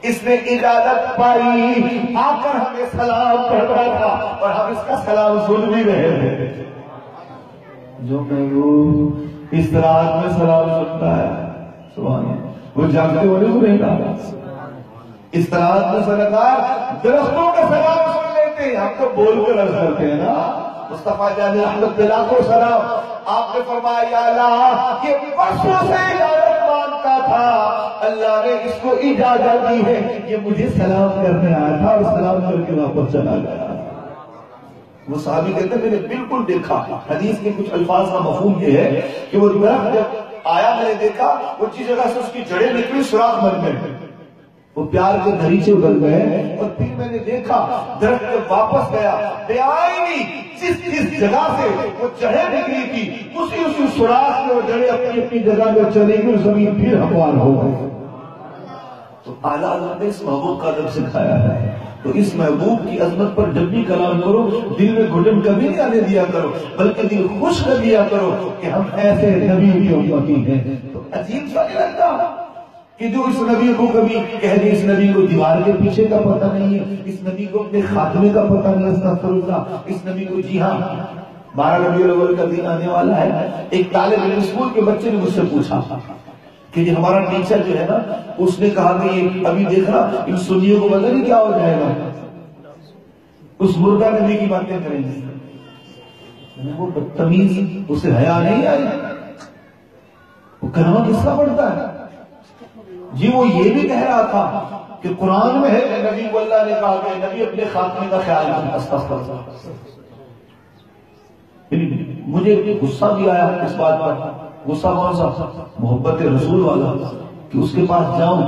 اس نے اجازت پائی آ کر ہمیں سلام پڑھتا تھا اور ہم اس کا سلام سن بھی رہے تھے. جو محبوب اس رات میں سلام سنتا ہے سبحان اللہ وہ جاگتے ہونے کو نہیں کہا. اس رات میں سرکار درختوں کا سلام سن لیتے ہیں ہم تو بول کر عرض کرتے ہیں نا. مصطفیٰ جان رحمت اللہ کو سلام. آپ نے فرمایا یا اللہ یہ برسوں سے اجازت مانگتا تھا اللہ نے اس کو اجازت دی ہے یہ مجھے سلام کرنے آیا تھا اور سلام کر کے واپس چلا گیا. وہ صحابی کہتے ہیں میں نے بالکل دیکھا. حدیث کے کچھ الفاظ کا مفہوم یہ ہے کہ وہ درخت جب آیا میں نے دیکھا اونچی جگہ سے اس کی جڑیں نکلی سوراخ بن گئے وہ پیار کے دریچے اگل گئے. اور پھر میں نے دیکھا درخت جب واپس گیا بیائی جس جگہ سے وہ جڑیں نکلی تھی اسی سوراخ میں وہ جڑیں اپنی اپنی جگہ میں چلی گئی زمین پھر ہموار ہو گئی. تو اعلیٰ اللہ نے اس محبوب کا ادب سکھایا ہے. تو اس محبوب کی عظمت پر جب بھی کلام کرو دل میں گھٹن کبھی نہیں آنے دیا کرو بلکہ دل خوش کر دیا کرو کہ ہم ایسے نبی کی امتی ہیں. تو عجیب سا نہیں لگتا کہ جو اس نبی کو کبھی کہہ دے اس نبی کو دیوار کے پیچھے کا پتہ نہیں ہے اس نبی کو اپنے خاتمے کا پتہ نہیں ہے استغفر اللہ. اس نبی کو جی ہاں 12 ربیع الاول کا دن آنے والا ہے. ایک طالب علم اسکول کے بچے نے مجھ سے پوچھا کہ یہ ہمارا ٹیچر جو ہے نا اس نے کہا کہ یہ ابھی دیکھنا ان سنیوں کو پتہ نہیں کیا ہو جائے گا اس مردہ نبی کی باتیں کریں گے. وہ بدتمیز اسے حیا نہیں آئی وہ کلمہ کس کا پڑھتا ہے. جی وہ یہ بھی کہہ رہا تھا کہ قرآن میں ہے کہ نبی کو اللہ نے کہا کہ نبی اپنے خاتمے کا خیال رکھنا. مجھے غصہ بھی آیا اس بات پر. غصہ کون سا؟ محبت رسول والا کہ اس کے پاس جاؤں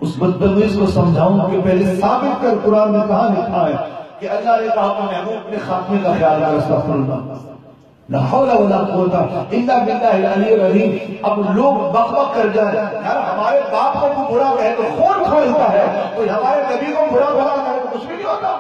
اس بدتمیز کو سمجھاؤں کہ پہلے ثابت کر قرآن میں کہاں لکھا ہے کہ اللہ نے کہا کہ محبوب اپنے خاتمے کا خیال رکھنا. استغفر اللہ لا حول ولا قوت الا باللہ العلی العظیم. اب لوگ بک بک کر جائیں یار ہمارے باپ کو کوئی برا کہے تو خون کھولتا ہے تو ہمارے نبی کو برا بھلا کہے تو کچھ بھی نہیں ہوتا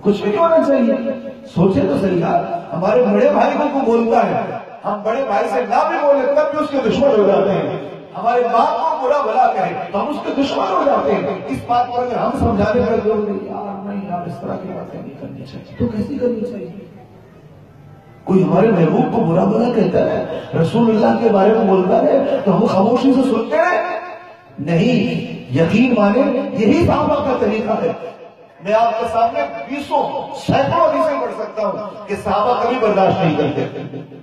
کچھ بھی نہیں ہونا چاہیے. سوچے تو صحیح یار ہمارے بڑے بھائی کو کوئی بولتا ہے ہم بڑے بھائی سے نہ بھی بولے تب بھی اس کے دشمن ہو جاتے ہیں. ہمارے باپ کو برا بھلا کہے تو ہم اس کے دشمن ہو جاتے ہیں. اس بات پر اگر ہم سمجھانے پر زور دیں یار نہیں یار اس طرح کی باتیں نہیں کرنی چاہیے تو کیسی کرنی چاہیے. کوئی ہمارے محبوب کو برا بھلا کہتا ہے رسول اللہ کے بارے میں بولتا ہے تو ہم خاموشی سے سنتے ہیں نہیں. یقین مانے یہی صحابہ کا طریقہ ہے. میں آپ کے سامنے 20 سینکڑوں حدیثیں پڑھ سکتا ہوں کہ صحابہ کبھی برداشت نہیں کرتے.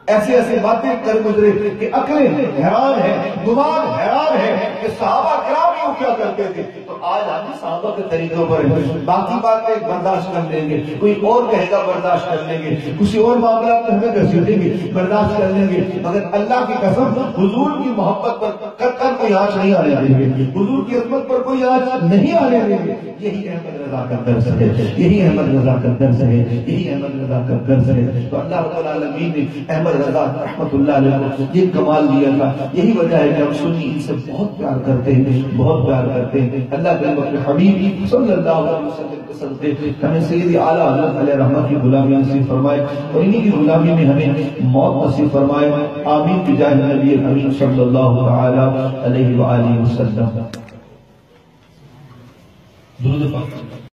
ایسی ایسی باتیں کر گزرے کہ عقلیں حیران ہیں گمان حیران ہے کہ صحابہ کرام یوں کیا کرتے تھے. تو آج ہم صحابہ کے طریقوں پر باقی باتیں برداشت کر لیں گے کوئی اور کہے گا برداشت کر لیں گے کسی اور معاملات میں ہمیں گھسیٹیں گے برداشت کر لیں گے مگر اللہ کی قسم حضور کی محبت پر کر کوئی آنچ نہیں آنے دیں گے حضور کی عظمت پر کوئی آنچ نہیں آنے دیں گے. یہی احمد رضا کا درس ہے یہی احمد رضا کا درس ہے یہی احمد رضا کا درس ہے. تو اللہ رب العالمین نے احمد رضا رحمت اللہ علیہ کو یہ کمال دیا تھا. یہی وجہ ہے کہ ہم سنی ان سے بہت پیار کرتے ہیں بہت پیار کرتے ہیں. اللہ کے اپنے حبیب صلی اللہ علیہ وسلم کے صدقے ہمیں سید اعلیٰ حضرت علیہ رحمت کی غلامی نصیب فرمائے اور انہی کی غلامی میں ہمیں موت نصیب فرمائے. آمین بجاہ نبی الحبیب صلی اللہ تعالی علیہ وآلہ وسلم. درود پاک